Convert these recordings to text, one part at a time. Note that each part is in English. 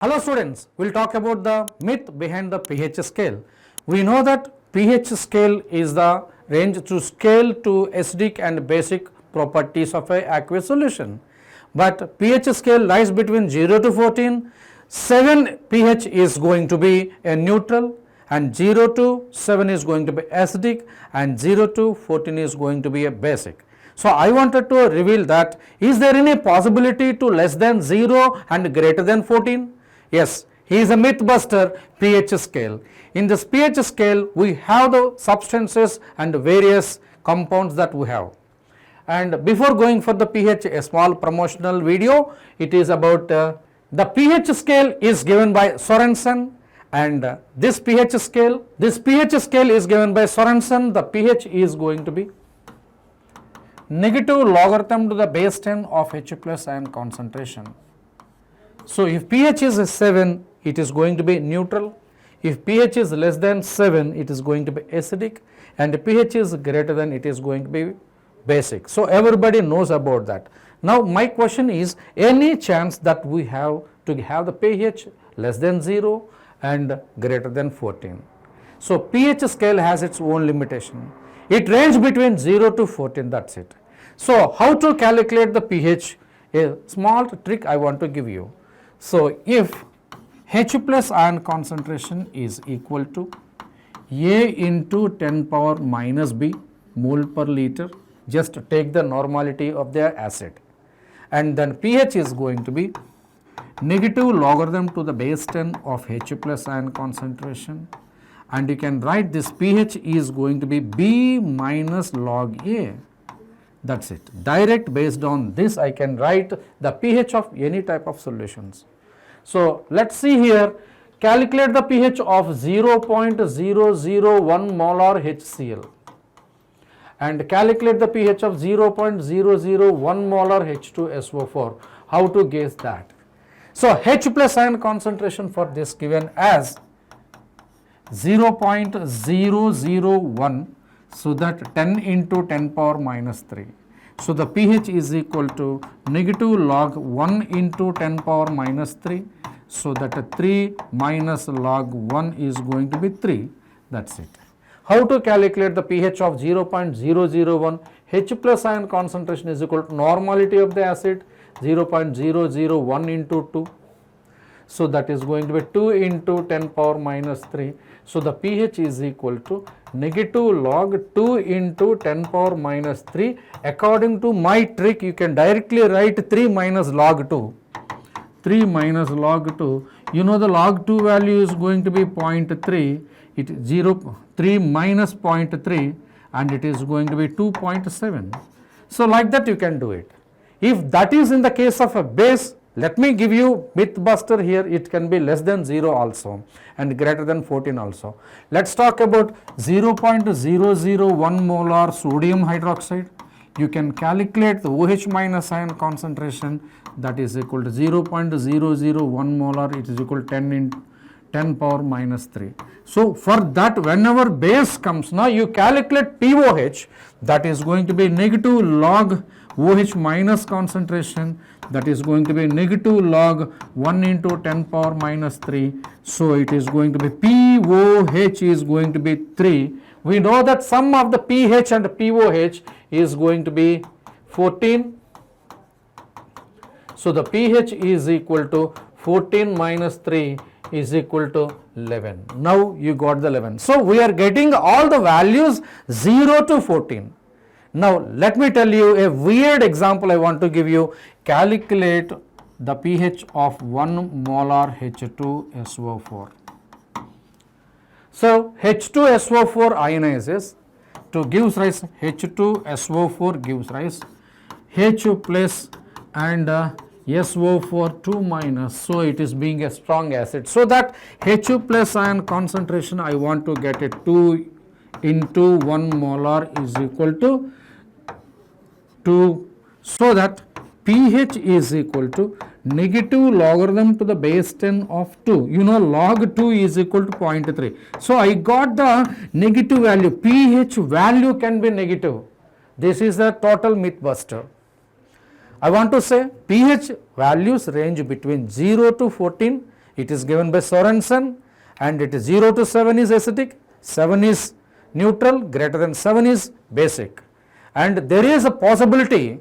Hello students, we will talk about the myth behind the pH scale. We know that pH scale is the range to scale to acidic and basic properties of a aqueous solution. But pH scale lies between 0 to 14, 7 pH is going to be a neutral and 0 to 7 is going to be acidic and 0 to 14 is going to be a basic. So I wanted to reveal that is there any possibility to less than 0 and greater than 14? Yes, he is a myth buster pH scale. In this pH scale, we have the substances and various compounds that we have. And before going for the pH, a small promotional video, it is about the pH scale is given by Sorensen, and this pH scale is given by Sorensen. The pH is going to be negative logarithm to the base 10 of H plus ion concentration. So if pH is 7, it is going to be neutral. If pH is less than 7, it is going to be acidic, and if pH is greater than, it is going to be basic. So everybody knows about that. Now my question is, any chance that we have to have the pH less than 0 and greater than 14? So pH scale has its own limitation. It ranges between 0 to 14, that's it. So how to calculate the pH? A small trick I want to give you. So if H plus ion concentration is equal to A into 10 power minus B mole per liter, just take the normality of the acid, and then pH is going to be negative logarithm to the base 10 of H plus ion concentration, and you can write this pH is going to be B minus log A. That's it. Direct based on this I can write the pH of any type of solutions. So let's see here, calculate the pH of 0.001 molar HCl and calculate the pH of 0.001 molar H2SO4. How to guess that? So H plus ion concentration for this given as 0.001, so that 10 into 10 power minus 3. So the pH is equal to negative log 1 into 10 power minus 3. So that 3 minus log 1 is going to be 3. That's it. How to calculate the pH of 0.001? H plus ion concentration is equal to normality of the acid, 0.001 into 2. So that is going to be 2 into 10 power minus 3. So the pH is equal to negative log 2 into 10 power minus 3. According to my trick, you can directly write 3 minus log 2. 3 minus log 2. You know the log 2 value is going to be 0.3. It is 3 minus 0.3 and it is going to be 2.7. So like that you can do it. If that is in the case of a base, let me give you myth buster here. It can be less than 0 also and greater than 14 also. Let's talk about 0.001 molar sodium hydroxide. You can calculate the OH minus ion concentration, that is equal to 0.001 molar, it is equal to 10 into 10 power minus 3. So for that, whenever base comes, now you calculate POH, that is going to be negative log OH minus concentration, that is going to be negative log 1 into 10 power minus 3. So it is going to be POH is going to be 3. We know that sum of the pH and POH is going to be 14. So the pH is equal to 14 minus 3 is equal to 11. Now you got the 11. So we are getting all the values 0 to 14. Now let me tell you a weird example I want to give you. Calculate the pH of 1 molar H2SO4. So H2SO4 ionizes to gives rise, H2SO4 gives rise H plus and SO4 2 minus, so it is being a strong acid. So that H plus ion concentration I want to get it 2 into 1 molar is equal to 2, so that pH is equal to negative logarithm to the base 10 of 2. You know log 2 is equal to 0.3. So I got the negative value. pH value can be negative. This is a total myth buster. I want to say pH values range between 0 to 14 it is given by Sorensen, and it is 0 to 7 is acidic, 7 is neutral, greater than 7 is basic. And there is a possibility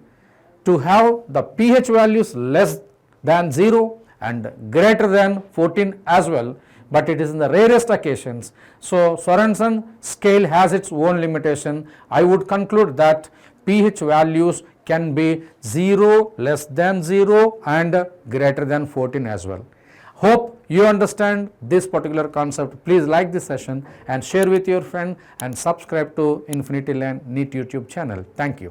to have the pH values less than 0 and greater than 14 as well, but it is in the rarest occasions. So, Sorensen scale has its own limitation. I would conclude that pH values can be 0, less than 0 and greater than 14 as well. Hope you understand this particular concept. Please like this session and share with your friend and subscribe to Infinity Learn NEET YouTube channel. Thank you.